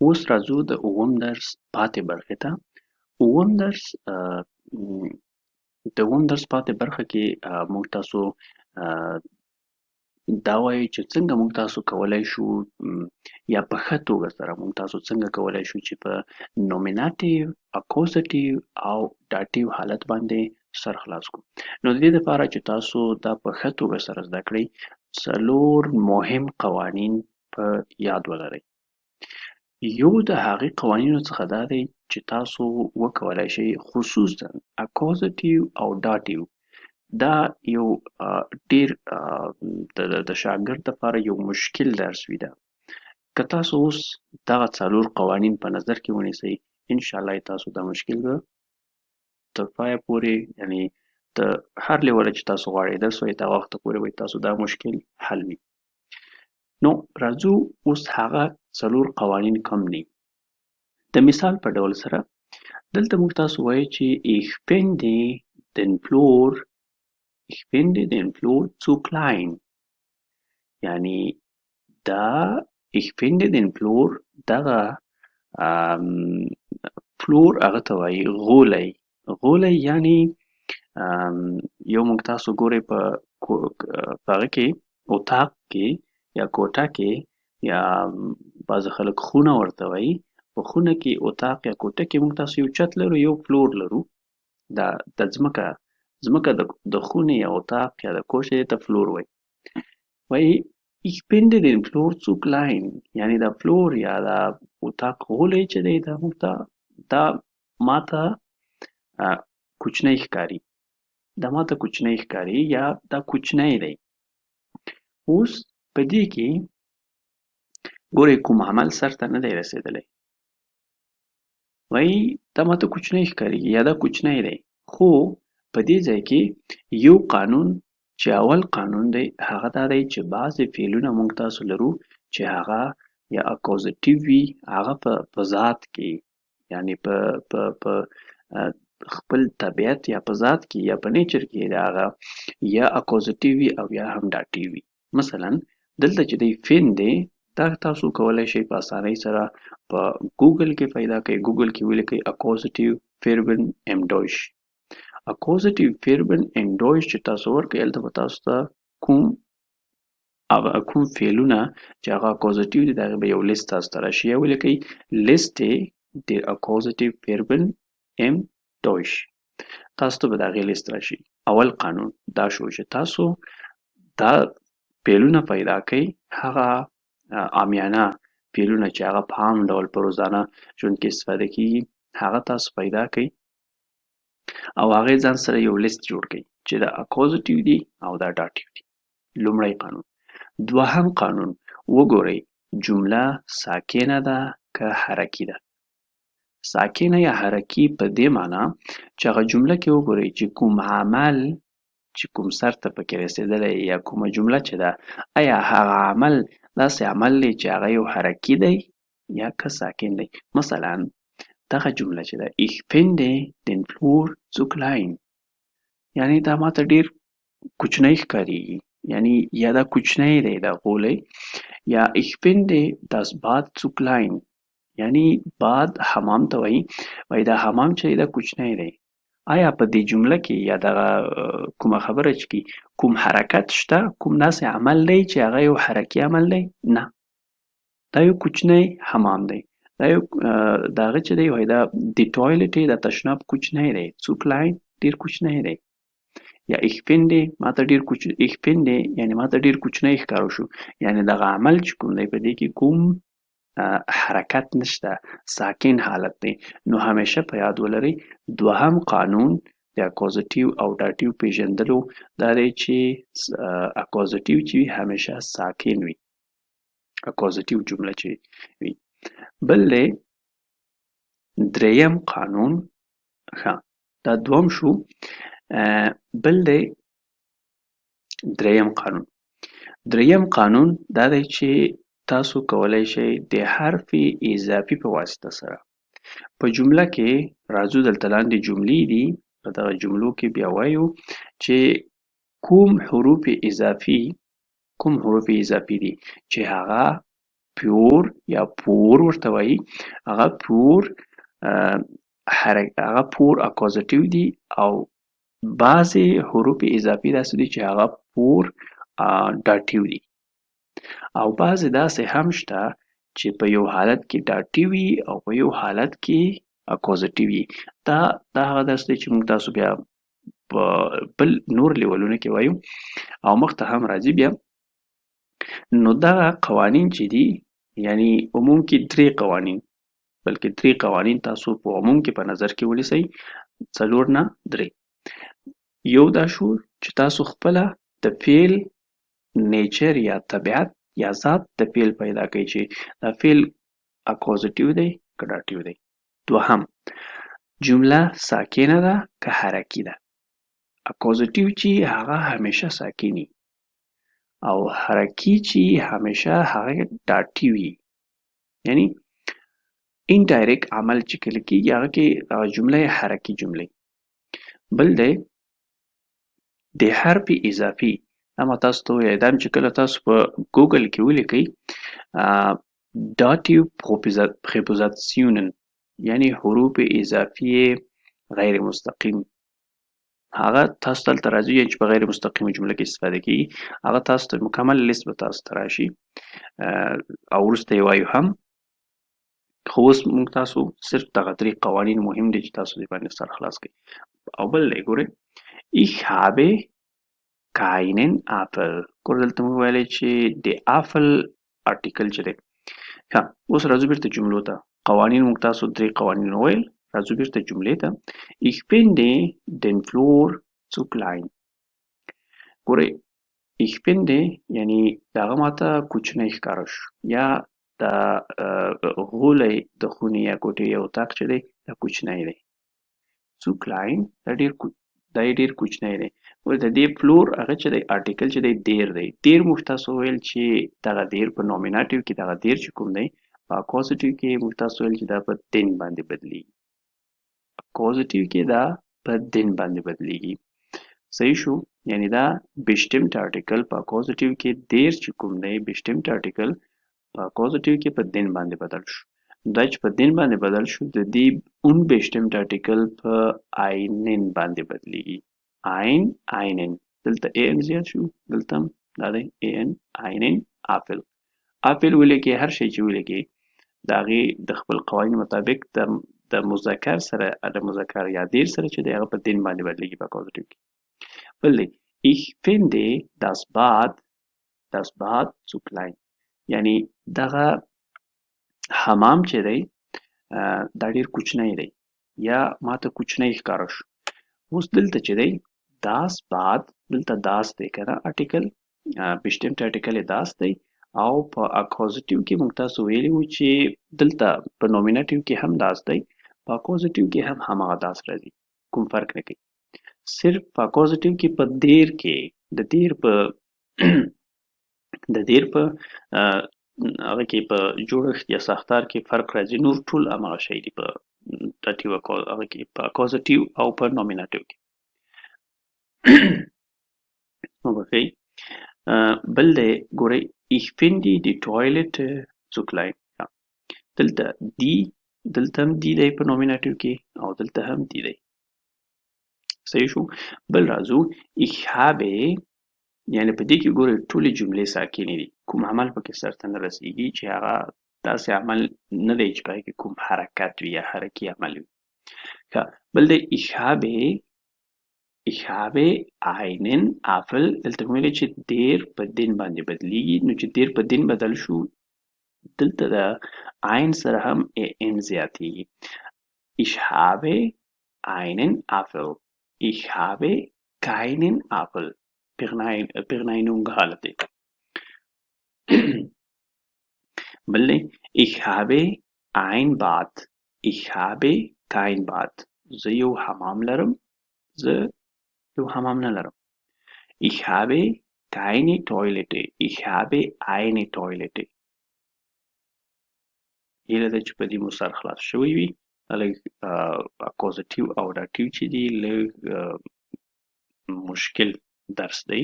اوس راځو د اووم درس پاتې برخې ته. اووم درس د اووم درس پاتې برخه کې موږ تاسو دا وایو چې څنګه موږ تاسو کولی شو یا په ښه توګه سره موږ تاسو څنګه کولی شو چې په نومیناتیو، اکوزیټیو او داتیو حالت باندې سر خلاص کړو. نو د دې دپاره چې تاسو دا په ښه توګه سره زده کړئ، څلور مهم قوانین په یاد ولرئ. یو د هغې قوانینو څخه دا دی چې تاسو وکولای شئ خصوصا اکوزیټیو او داتیو دا یو ډیر د شاګرد لپاره یو مشکل درس وي. ده که تاسو اوس دغه څلور قوانین په نظر کې ونیسئ، انشاءالله تاسو دا مشکل به تر پایه پورې، یعنی د هر لیوله چې تاسو غواړئ درس وایئ د هغه وخته پورې به تاسو دا مشکل حل وي. نو راځو اوس هغه څلور قوانین کوم دي. د مثال په ډول سره دلته موږ تاسو وایو چې ich finde den Flur Ich finde den Flur zu klein. یعنی دا ich finde den Flur دغه فلور هغه ته وایي غولی. غولی یعنی یو موږ تاسو ګورئ په هغه کې اتاق کې یا کوټه کې یا بعضې خلک خونه ورته وایي. په خونه کې اتاق یا کوټه کې موږ تاسو یو چت لرو، یو فلور لرو. دا د ځمکه د خونې یا اتاق یا د کوټې ته فلور وایي. وایي ich finde den Flur zu klein، یعنی دا فلور یا دا اتاق غولی چې دی دا ماته کوچنی ښکاري. دا ماته کوچنی ښکاري یا دا کوچنی دی. اوس په دې کې ګورئ کوم عمل سرته نه دی رسېدلی. وایي دا ماته کوچنی ښکاري یا دا کوچنی دی، خو په دې ځای کې یو قانون چې اول قانون دی هغه دا دی چې بعضې فعلونه موږ تاسو لرو چې هغه یا اکوزیټیو وي، هغه په ذات کې یعنی په خپل طبیعت یا په ذات کې یا په نیچر کې د هغه یا اکوزیټیو وي او یا هم داتیو وي. مثلا دلته چې دی فین دی، دا تاسو کولی شئ په اسانۍ سره په ګوګل کې پیدا کړئ. ګوګل کې ولیکئ اکوزیټیو فیربن ام دویش. اکوزیټیو فیربن ام دویش چې تاسو ورکړئ هلته به تاسو ته کوم فعلونه چې هغه اکوزیټیو دي د هغې به یو لیست تاسو ته راشي. یا ولیکئ لیستې د اکوزیټیو فیربن ام دویش، تاسو ته به د هغې لیست راشي. اول قانون دا شو چې تاسو دا فعلونه پیدا کړئ، هغه عامیانه فعلونه چې هغه په عام ډول په روزانه ژوند کې استفاده کېږي هغه تاسو پیدا کړئ او هغې ځان سره یو لیست جوړ کړئ چې دا اکوزیټیو دي او دا داتیو دي. لومړی قانون. دوهم قانون وګورئ جمله ساکنه ده که حرکي ده. ساکنه یا حرکي په دې معنا چې هغه جمله کې وګورئ چې کوم عمل چې کوم سر ته پکې رسېدلی یا کومه جمله چې ده آیا هغه عمل داسې عمل دی چې هغه یو حرکي دی یا که ساکن دی. مثلا دغه جمله چې ده ich finde den Flur zu klein، یعنی دا ماته ډېر کوچنی ښکارېږي، یعنی یا دا کوچنی دی دا غولی. یا ich finde das Bad zu klein، یعنی باد حمام ته وایي دا حمام چې دی دا کوچنی دی. آیا په دې جمله کې یا دغه کومه خبره چې کوم حرکت شته، کوم داسې عمل دی چې هغه یو حرکي عمل دی؟ نه، دا یو کوچنی حمام دی. دا یو د هغه چې دی وایي دا د ټوایلټ د تشناب کوچنی دی. zu klein ډېر کوچنی دی. یا ich finde ماته ډېر ich finde یعنی ماته ډېر کوچنی ښکاره شو، یعنی دغه عمل چې کوم دی په دې کې کوم حرکت نشته، ساکن حالت دی. نو همیشه په یاد ولرئ دوهم قانون د اکوزیټیو او داتیو پیژندلو دا دی چې اکوزیټیو چې وي همیشه ساکن وي، اکوزیټیو جمله چې وي. بل دی دریم قانون. ښه دا دوم شو. بل دی دریم قانون. دریم قانون دا دی چې تاسو کولی شئ د حرف اضافي په واسطه سره په جمله کې راځو دلته لاندې جملې دي، په دغه جملو کې بیا وایو چې کوم حروف اضافي دي چې هغه پیور یا پور ورته وایي، هغه پور هغه پور اکوزیټیو دي او بعضې حروف اضافي داسې دي چې هغه پور ډاټیو دي او بعضې داسې هم شته چې په یو حالت کې ډاټي وي او په یو حالت کې اکوزیټیو وي. دا هغه درس دی چې موږ تاسو بیا په بل نور لیولونو کې وایو او مخته هم راځي بیا. نو دغه قوانین چې دي یعنی عموم کې 3 قوانین بلکې 3 قوانین تاسو په عموم کې په نظر کې ونیسئ، 4 نه 3. یو دا شو چې تاسو خپله د فعل نیچر یا طبیعت یا ذات د فعل پیدا کوئ چې دا فعل اکوزیټیو دی که ډاټیو دی. دوهم جمله ساکنه ده که حرکي ده. اکوزیټیو چې هغه همیشه ساکني او حرکي چې همیشه هغه ډاټي وي، یعنی انډایرکټ عمل چې کله کېږي هغه کې جمله حرکي جملې. بل دی د حرف اضافي، دا ما تاسو ته وویل دا چې کله تاسو په ګوګل کې ولیکئ داتیو پریپوزیسیونن یعنی حروف اضافي غیر مستقیم، هغه تاسو دلته راځي چې په غیر مستقیمه جمله کې استفاده کیږي، هغه تاسو ته مکمل لیست به تاسو ته راشي او وروسته یې وایو هم. خو اوس موږ تاسو صرف دغه 3 قوانین مهم دي چې تاسو دې باندې سر خلاص کړئ. او بل دی ګورئ ich habe keinen Apfel. ګوره دلته موږ ویلی چې د افل ارټیکل چې دی. ښه اوس راځو بیرته جملو ته. قوانین موږ تاسو 3 قوانین وویل، راځو بیرته جملې ته. ich finde den Flur zu klein. ګورئ ich finde یعنی دغه ماته کوچنی ښکاره شو یا د غولی د خونې یا کوټې یا اتاق چې دی دا کوچنی دی. zu klein دا ډېر کوچنی دی. د دې فلور هغه چې دی ارټیکل چې دی دیر دی. دیر موږ تاسو ویل چې دغه دیر په نومیناتیو کې دغه دیر چې کوم دی په اکوزیټیو کې موږ تاسو ویل چې دا په دین باندې بدلیږي. اکوزیټیو کې دا په دین باندې بدلیږي. صحیح شو؟ یعنی دا بشتمت ارټیکل په اکوزیټیو کې دیر چې کوم دی بشتمت ارټیکل په اکوزیټیو کې په دین باندې بدل شو. دا چې په دین باندې بدل شو د دې اون بشتمت ارټیکل په آینن باندې بدلیږي. ein einen دلته ان زیات شو، دلته هم دا دی ان einen apfel. apfel ولیکئ، هر شی چې ولیکئ د هغې د خپل قوانین مطابق د مذکر سره د مذکر یا دیر سره چې دی هغه په دین باندې بدلیږي په اکوزیټیو کې. بل دی ich finde das Bad zu klein یعنی دغه حمام چې دی دا ډېر کوچنی دی یا ماته کوچنی ښکاره شو. اوس دلته چې دی das Bad دلته das دی که نه ارټیکل بشتمت ارټیکل یې das دی او په اکوزیټیو کې موږ تاسو ویلي وو چې دلته په نومینیټیو کې هم das دی، په اکوزیټیو کې هم هماغه das راځي، کوم فرق نه کوي. صرف په اکوزیټیو کې په دیر کې د دیر په هغه کې په جوړښت یا ساختار کې فرق راځي، نور ټول هماغه شی دي په داتیو هغه کې په اکوزیټیو او په نومینیټیو کې. وبخښئ بل دی ګورئ ich finde die Toilette zu klein. دلته هم دی دی په نومینیټیو کې او دلته هم دی دی. صحیح شو؟ بل راځو ich habe یعنی په دې کې ګورئ ټولې جملې ساکنې دي، کوم عمل پکې سرته نه رسیږي چې هغه داسې عمل نه دی چې په هغې کې کوم حرکت وي یا حرکي عمل وي. ښه بل دی ich habe einen Apfel. دلته مې ویلې چې دیر په دین باندې بدلیږي، نو چې دیر په دین بدل شو دلته د ein سره هم ان زیاتیږي. ich habe einen Apfel. ich habe keinen Apfel. پیغناینونګ حالت دی. بل دی ich habe ein Bad. ich habe kein Bad. زه یو حمام لرم، زه یو حمام نه لرم. ich habe keine Toilette. ich habe eine Toilette. هیله ده چې په دې مو سر خلاص شوی وي. لږ اکوزیټیو او ډاټیو چې دي لږ مشکل درس دی،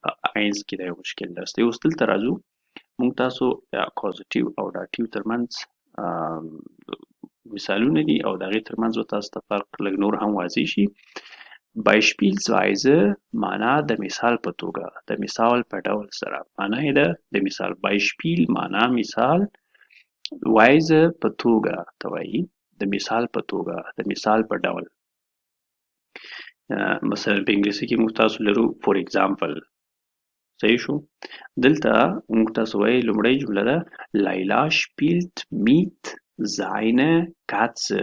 په آینس کې دا یو مشکل درس دی. اوس دلته راځو موږ تاسو کازټیو او داتیو ترمنځ مثالونه دي او د هغې ترمنځ به تاسو ته فرق لږ نور هم واضح شي. Beispielsweise معنا د مثال په توګه، د مثال په ډول سره. معنا یې ده د مثال. Beispiel معنا مثال، weise په توګه ته وایي، د مثال په توګه، د مثال په ډول. مثلا په انګلیسي کې موږ تاسو لرو for example. صحیح شو؟ دلته موږ تاسو وایي لومړۍ جمله ده Laila spielt mit seiner Katze.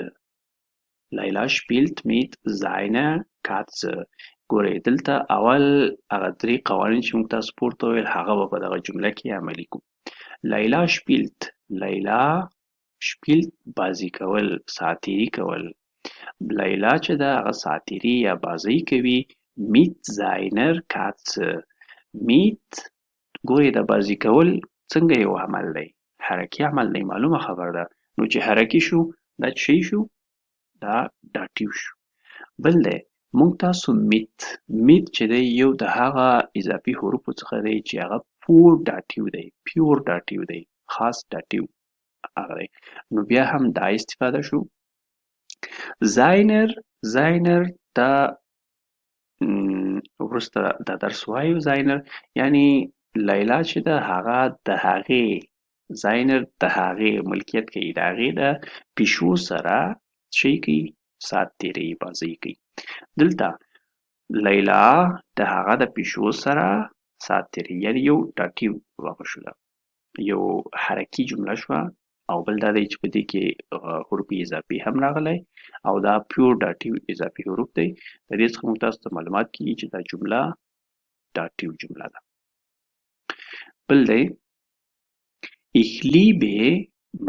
Laila spielt mit seiner Katze. ګورئ دلته اول هغه درې قوانین چې موږ تاسو پورته وویل هغه به په دغه جمله کې عملي کړو. Laila spielt، Laila spielt بازي کول، ساعتېري کول. لیلا چې ده هغه ساعتېري یا بازۍ کوي mit seiner Katze. mit ګورئ د بازي کول څنګه یو عمل دی؟ حرکي عمل دی، معلومه خبره ده. نو چې حرکي شو دا څه شی شو؟ دا داتیو شو. بل دی موږ تاسو mit چې دی یو د هغه اضافي حروفو څخه دی چې هغه پور داتیو دی، پیور داتیو دی، خاص داتیو هغه دی. نو بیا هم دا استفاده شو. زاینر دا وروسته دا درس وایو. زاینر یعنی لیلا چې ده هغه د هغې، زاینر د هغې ملکیت کوي، د هغې د پیشو سره شی کوي، ساعت تېروي، بازۍ کوي. دلته لیلا د هغه د پیشو سره ساعت تېروي، یعنی یو داتیو واقع شوله، یو حرکي جمله شوه. او بل دا دی چې په دې کې حروف اضافي هم راغلی او دا پیور داتیو اضافي حروف دی. د دې څخه موږ تاسو ته معلومات کیږي چې دا جمله داتیو جمله ده. بل دی Ich liebe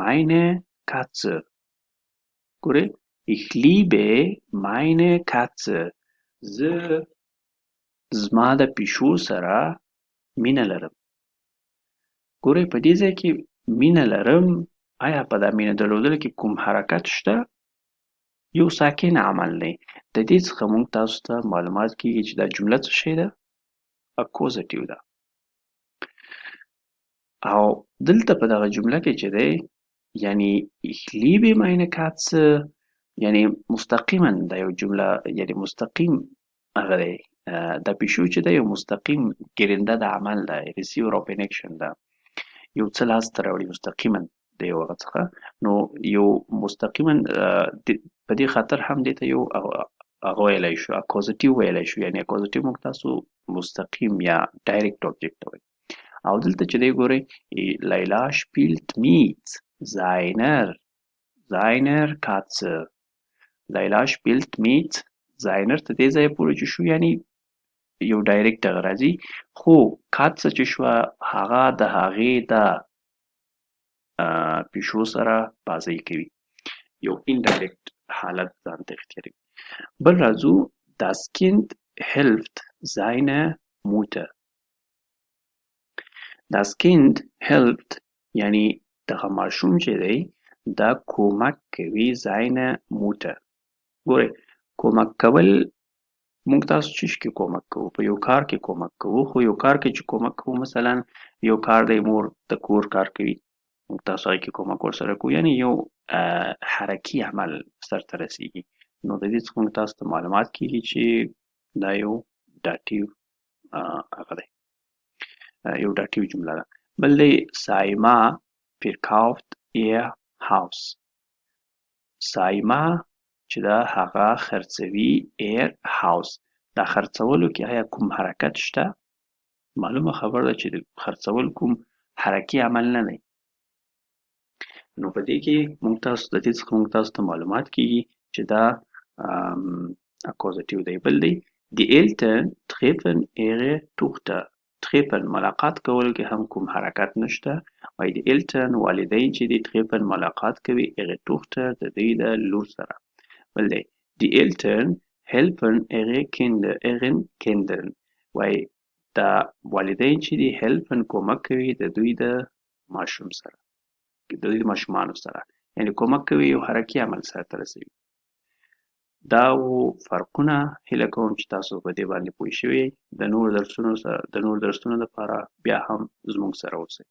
meine Katze. ګورئ Ich liebe meine Katze. زه زما د پیشو سره مینه لرم. ګورئ په دې ځای کې مینه لرم، آیا په دا مینه درلودلو کې کوم حرکت شته؟ یو ساکن عمل دی. د دې څخه موږ تاسو ته معلومات کیږي چې دا جمله څه شی ده؟ اکوزټیو ده. او دلته په دغه جمله کې چې دی یعنی Ich liebe meine Katze یعنی مستقیما دا یو جمله یعنی مستقیم هغه دی، دا پیشو چې دی یو مستقیم ګرنده د عمل ده، receiver of an action ده، یو څه لاسته راوړي مستقیما د یو هغه څخه. نو یو مستقیما په دې خاطر هم دې ته یو هغه ویلی شو، اکوزټیو ویلی شو. یعنی اکوزټیو موږ تاسو مستقیم یا ډایرکټ آبجکټ ته وایي. او دلته چې دی ګورئ لیلا spielt mit seiner Katze. لیلا spielt mit seiner ته دې ځایه پورې چې شو یعنی یو ډایرکټ هغه راځي، خو کاتڅه چې شوه هغه د هغې د پیشو سره بازۍ کوي، یو indirect حالت ځان ته اختیاروي. بل راځو Das Kind hilft seiner Mutter. Das Kind hilft یعنی دغه ماشوم چې دی دا کومک کوي seiner Mutter. ګورئ کومک کول موږ تاسو څه شي کې کومک کوو؟ په یو کار کې کومک کوو. خو یو کار کې چې کومک کوو مثلا یو کار دی مور د کور کار کوي، موږ تاسو هغې کې کومک ورسره کوو، یعنی یو حرکي عمل سرته رسیږي. نو د دې څخه موږ تاسو ته معلومات کیږي چې دا یو داتیو هغه دی، یو داتیو جمله ده. بل دی سایما verkauft ihr Haus. سایما چې دا هغه خرڅوي ihr Haus. دا خرڅولو کې آیا کوم حرکت شته؟ معلومه خبره ده چې د خرڅول کوم حرکي عمل نه دی. نو په دې کې موږ تاسو د دې څخه موږ تاسو ته معلومات کیږي چې دا اکوزټیو دی. بل دی Die Eltern treffen ihre Tochter. treffen ملاقات کولو کې هم کوم حرکت نشته. وایي die Eltern والدین چې دي treffen ملاقات کوي ihre Tochter د دوی د لور سره. بل دی Die Eltern helfen ihren Kindern. وایي دا والدین چې دي helfen کومک کوي د دوی د ماشوم سره، د دوی د ماشومانو سره، یعنی کومک کوي یو حرکي عمل سرته رسوي. دا وو فرقونه. هیله کوم چې تاسو په دې باندې پوه شوي. د نورو درسونو لپاره بیا هم زموږ سره اوسئ.